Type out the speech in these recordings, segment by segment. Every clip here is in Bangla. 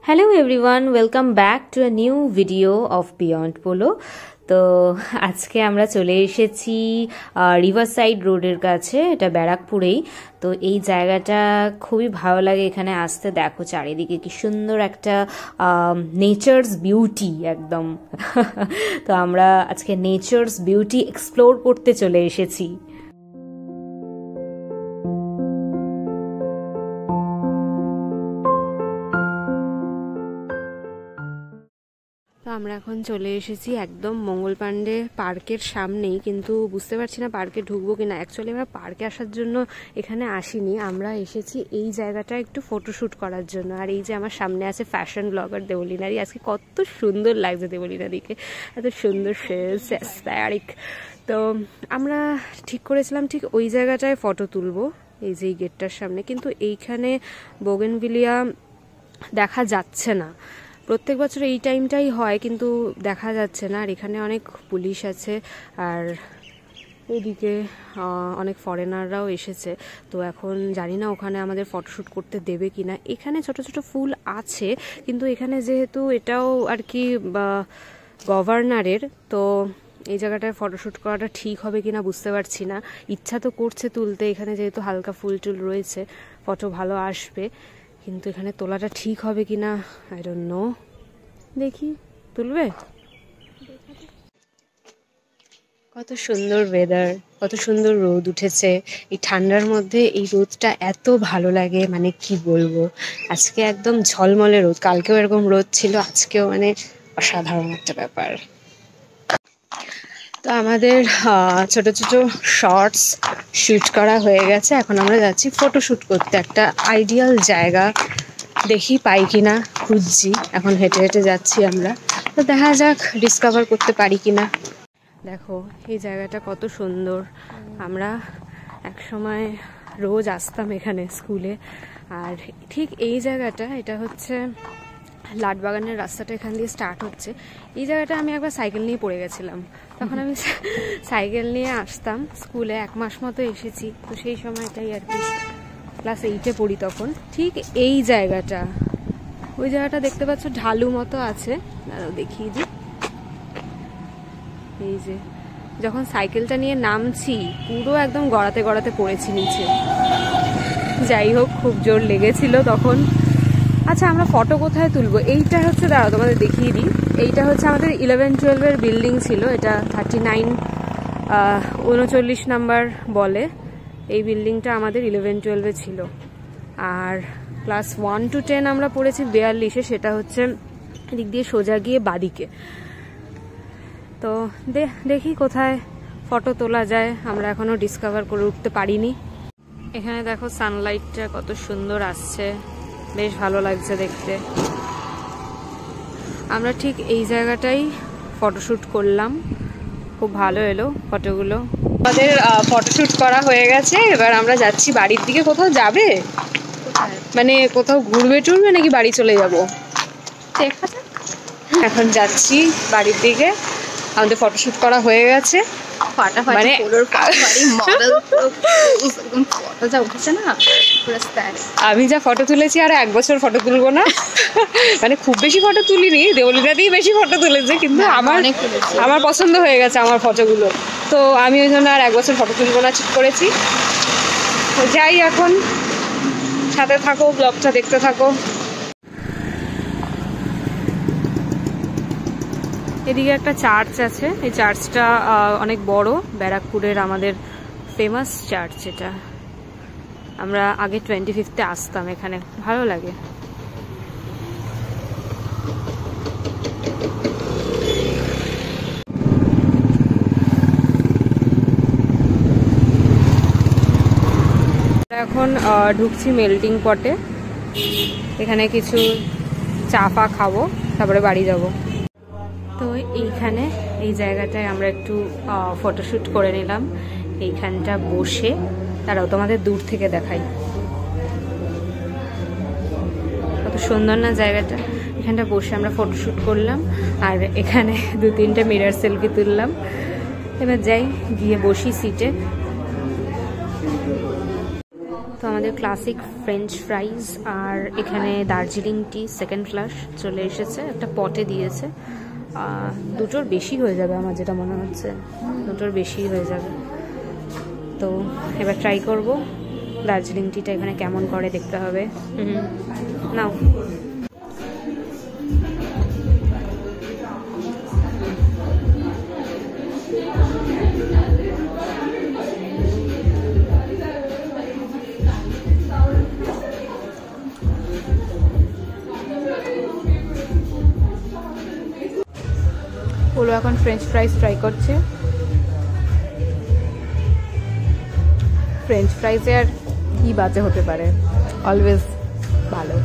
Hello everyone, welcome back to a new video of Beyond Polo. তো আজকে আমরা চলে এসেছি রিভারসাইড রোডের কাছে, এটা ব্যারাকপুরেই। তো এই জায়গাটা খুবই ভালো লাগে এখানে আসতে। দেখো চারিদিকে কি সুন্দর একটা নেচার্স বিউটি একদম। তো আমরা আজকে নেচার্স বিউটি এক্সপ্লোর করতে চলে এসেছি। আমরা এখন চলে এসেছি একদম মঙ্গল পাণ্ডে পার্কের সামনেই, কিন্তু বুঝতে পারছি না পার্কে ঢুকবো কিনা। অ্যাকচুয়ালি আমরা পার্কে আসার জন্য এখানে আসিনি, আমরা এসেছি এই জায়গাটা একটু ফটোশ্যুট করার জন্য। আর এই যে আমার সামনে আছে ফ্যাশন ব্লগার দেবলীনাদি। আজকে কত সুন্দর লাগছে দেবলীনাদিকে, এত সুন্দর ফেস অ্যাস্থেটিক। তো আমরা ঠিক করেছিলাম ঠিক ওই জায়গাটায় ফটো তুলবো, এই যে এই গেটটার সামনে। কিন্তু এইখানে বোগেনভিলিয়া দেখা যাচ্ছে না। প্রত্যেক বছর এই টাইমটাই হয়, কিন্তু দেখা যাচ্ছে না। আর এখানে অনেক পুলিশ আছে, আর এদিকে অনেক ফরেনাররাও এসেছে। তো এখন জানি না ওখানে আমাদের ফটোশ্যুট করতে দেবে কিনা। এখানে ছোট ছোট ফুল আছে, কিন্তু এখানে যেহেতু এটাও আর কি গভর্নরের, তো এই জায়গাটায় ফটোশ্যুট করাটা ঠিক হবে কিনা বুঝতে পারছি না। ইচ্ছা তো করছে তুলতে, এখানে যেহেতু হালকা ফুল টুল রয়েছে ফটো ভালো আসবে, কিন্তু এখানে তোলাটা ঠিক হবে কিনা আই ডোন্ট নো। দেখি তুলবে। কত সুন্দর ওয়েদার, কত সুন্দর রোদ উঠেছে এই ঠান্ডার মধ্যে। এই রোদটা এত ভালো লাগে, মানে কি বলবো। আজকে একদম ঝলমলে রোদ, কালকেও এরকম রোদ ছিল, আজকেও মানে অসাধারণ একটা ব্যাপার। তো আমাদের ছোট ছোট শর্টস শুট করা হয়ে গেছে, এখন আমরা যাচ্ছি ফটো শুট করতে একটা আইডিয়াল জায়গা। দেখি পাই কিনা, খুঁজছি, এখন হেঁটে হেঁটে যাচ্ছি আমরা। তো দেখা যাক ডিসকভার করতে পারি কিনা। দেখো এই জায়গাটা কত সুন্দর। আমরা এক সময় রোজ আসতাম এখানে স্কুলে। আর ঠিক এই জায়গাটা, এটা হচ্ছে লাটবাগানের রাস্তাটা এখান দিয়ে স্টার্ট হচ্ছে। এই জায়গাটা আমি একবার সাইকেল নিয়ে পড়ে গেছিলাম, তখন আমি সাইকেল নিয়ে আসতাম স্কুলে, 1 মাস মতো এসেছি। তো সেই সময়টাই আর কি, ক্লাস 8-এ পড়ি তখন। ঠিক এই জায়গাটা, ওই জায়গাটা দেখতে পাচ্ছ ঢালু মতো আছে, দেখিয়ে দিই। এই যে যখন সাইকেলটা নিয়ে নামছি পুরো একদম গড়াতে গড়াতে পড়েছি নিচে। যাই হোক, খুব জোর লেগেছিল তখন। আচ্ছা আমরা ফটো কোথায় তুলবো? এইটা হচ্ছে, দাঁড়াও তোমাদের দেখিয়ে দিই। এইটা হচ্ছে আমাদের 11-12-এর বিল্ডিং ছিল, এটা 39 নাম্বার বলে। এই বিল্ডিংটা আমাদের 11-12-এ ছিল। আর ক্লাস 1 to 10 আমরা পড়েছি 42-এ, সেটা হচ্ছে দিক দিয়ে সোজা গিয়ে বাদিকে। তো দেখি কোথায় ফটো তোলা যায়, আমরা এখনো ডিসকভার করে উঠতে পারিনি। এখানে দেখো সানলাইটটা কত সুন্দর আসছে, বেশ ভালো লাগছে দেখতে। আমরা ঠিক এই জায়গাটাই ফটোশ্যুট করলাম, খুব ভালো এলো ফটোগুলো। আমাদের ফটোশ্যুট করা হয়ে গেছে, এবার আমরা যাচ্ছি বাড়ির দিকে। কোথাও যাবে মানে কোথাও ঘুরবে টুরবে নাকি বাড়ি চলে যাবো? এখন যাচ্ছি বাড়ির দিকে। আমাদের ফটোশ্যুট করা হয়ে গেছে, মানে আমি যা ফটো তুলেছি আর 1 বছর ফটো তুলবো না। মানে খুব বেশি ফটো তুলিনি, দেবলীনাদিই বেশি ফটো তুলেছে, কিন্তু আমার পছন্দ হয়ে গেছে আমার ফটোগুলো। তো আমি ওই জন্য আর 1 বছর ফটো তুলবো না ঠিক করেছি। তো যাই, এখন সাথে থাকো, ব্লগটা দেখতে থাকো। এদিকে একটা চার্চ আছে, এই চার্চটা অনেক বড়, ব্যারাকপুরের আমাদের ফেমাস চার্চ এটা। আমরা আগে 25th-এ আসতাম এখানে, ভালো লাগে। এখন ঢুকছি মেল্টিং পটে, এখানে কিছু চা ফা খাবো, তারপরে বাড়ি যাব। তো এইখানে এই জায়গাটায় আমরা একটু ফটোশ্যুট করে নিলাম। এইখানটা বসে, তারাও তোমাদের দূর থেকে দেখাই, কত সুন্দর না জায়গাটা। এখানটা বসে আমরা ফটোশ্যুট করলাম, আর এখানে 2-3টে মিরর সেলফি তুললাম। এবার যাই, গিয়ে বসি সিটে। তো আমাদের আমাদের ক্লাসিক ফ্রেঞ্চ ফ্রাইজ আর এখানে দার্জিলিং টি সেকেন্ড ফ্লাশ চলে এসেছে, একটা পটে দিয়েছে। দুটোর বেশি হয়ে যাবে আমার যেটা মনে হচ্ছে, দুটোর বেশি হয়ে যাবে। তো এবার ট্রাই করব দার্জিলিং টিটা এখানে কেমন করে দেখতে হবে। নাও ওলো এখন ফ্রেঞ্চ ফ্রাইজ ট্রাই করছে। ফ্রেঞ্চ ফ্রাইজে আর কি বাজে হতে পারে, অলওয়েজ ভালো।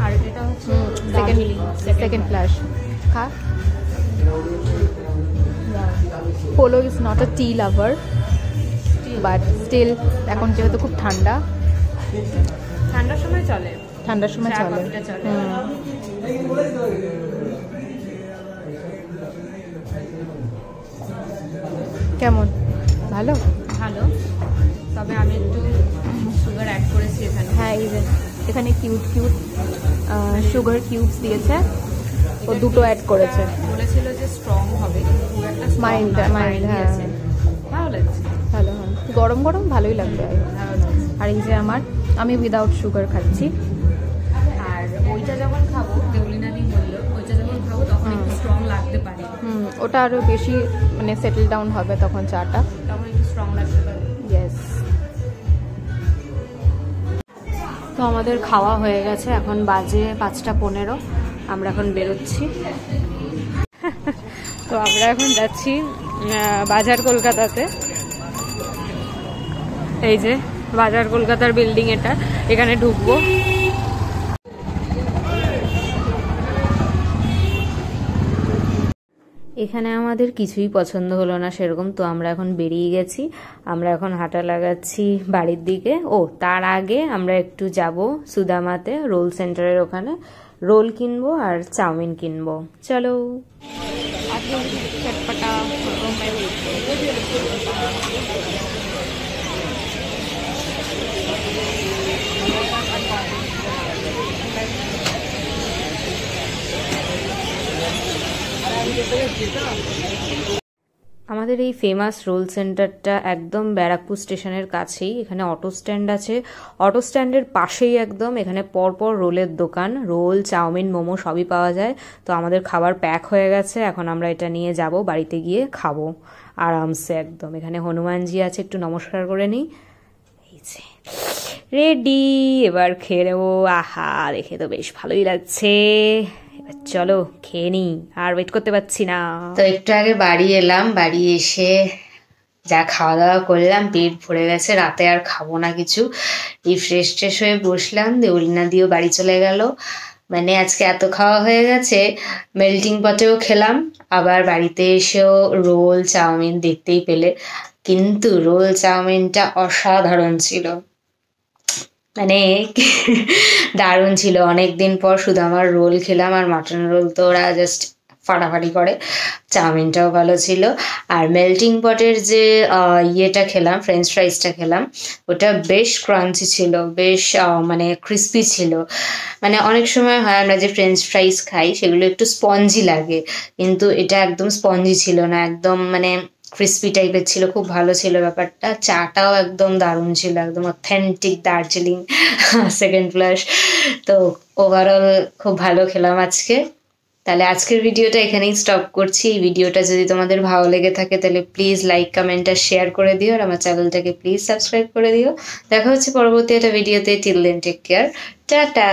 আর এটা হচ্ছে সেকেন্ড ফ্ল্যাশ খা। Polo is not a tea lover, but still এখন যেহেতু খুব ঠান্ডার সময় চলে। কেমন? ভালো, তবে আমি একটু সুগার অ্যাড করেছি এখানে। হ্যাঁ, এখানে কিউট সুগার কিউবস দিয়েছে, ও দুটো অ্যাড করেছে। বলেছিল যে স্ট্রং হবে, মাইল্ড। হ্যাঁ, ভালো। গরম গরম ভালোই লাগবে। আর এই যে আমি উইদাউট সুগার খাচ্ছি। আর ওইটা যখন খাবো, দেউলিনাদি বললো ওইটা যখন খাবো তখন একটু স্ট্রং লাগতে পারে। ওটা আরো বেশি মানে সেটেল ডাউন হবে তখন চাটা, তখন একটু স্ট্রং লাগতে পারে। ইয়েস। তো আমাদের খাওয়া হয়ে গেছে, এখন বাজে 5:15। আমরা এখন বেরোচ্ছি। তো আমরা এখন যাচ্ছি বাজার কলকাতাতে। এই যে বাজার কলকাতার বিল্ডিং, এখানে ঢুকবো। এখানে আমাদের কিছুই পছন্দ হলো না সেরকম, তো আমরা এখন বেরিয়ে গেছি। আমরা এখন হাঁটা লাগাচ্ছি বাড়ির দিকে। তার আগে আমরা একটু যাব সুদামাতে, রোল সেন্টারের ওখানে রোল কিনবো আর চাউমিন কিনবো। চলো। চটপটা আমাদের এই ফেমাস রোল সেন্টারটা একদম ব্যারাকপুর স্টেশনের কাছেই। এখানে অটো স্ট্যান্ড আছে, অটো স্ট্যান্ডের পাশেই একদম। এখানে পরপর রোলের দোকান, রোল, চাউমিন, মোমো সবই পাওয়া যায়। তো আমাদের খাবার প্যাক হয়ে গেছে, এখন আমরা এটা নিয়ে যাব, বাড়িতে গিয়ে খাবো আরামসে একদম। এখানে হনুমানজি আছে, একটু নমস্কার করে নিই। এই যে রেডি, এবার খেয়ে নেবো। আহা, দেখে তো বেশ ভালোই লাগছে। চলো খেয়ে নি, আর ওয়েট করতে পারছি না। তো একটু আগে বাড়ি এলাম, বাড়ি এসে যা খাওয়া দাওয়া করলাম, পেট ভরে গেছে। রাতে আর খাবো না কিছু। এই ফ্রেশ হয়ে বসলাম, দেউলিনা দিয়েও বাড়ি চলে গেল। মানে আজকে এত খাওয়া হয়ে গেছে। মেল্টিং পটেও খেলাম, আবার বাড়িতে এসেও রোল চাউমিন দেখতেই পেলে। কিন্তু রোল চাউমিনটা অসাধারণ ছিল, মানে দারুণ ছিল। অনেকদিন পর শুধু আমার রোল খেলাম, আর মাটন রোল তো ওরা জাস্ট ফাটাফাটি করে। চাউমিনটাও ভালো ছিল। আর মেল্টিং পটের যে ইয়েটা খেলাম, ফ্রেঞ্চ ফ্রাইজটা খেলাম, ওটা বেশ ক্রাঞ্চি ছিল, বেশ মানে ক্রিস্পি ছিল। মানে অনেক সময় হয় আমরা যে ফ্রেঞ্চ ফ্রাইজ খাই সেগুলো একটু স্পঞ্জি লাগে, কিন্তু এটা একদম স্পঞ্জি ছিল না, একদম মানে ক্রিস্পি টাইপের ছিল। খুব ভালো ছিল ব্যাপারটা। চাটাও একদম দারুণ ছিল, একদম অথেন্টিক দার্জিলিং সেকেন্ড ফ্লাশ। তো ওভারঅল খুব ভালো খেলাম আজকে। তাহলে আজকের ভিডিওটা এখানেই স্টপ করছি। এই ভিডিওটা যদি তোমাদের ভালো লেগে থাকে তাহলে প্লিজ লাইক, কমেন্ট আর শেয়ার করে দিও, আর আমার চ্যানেলটাকে প্লিজ সাবস্ক্রাইব করে দিও। দেখা হচ্ছে পরবর্তী একটা ভিডিওতে। Till then take care, tata.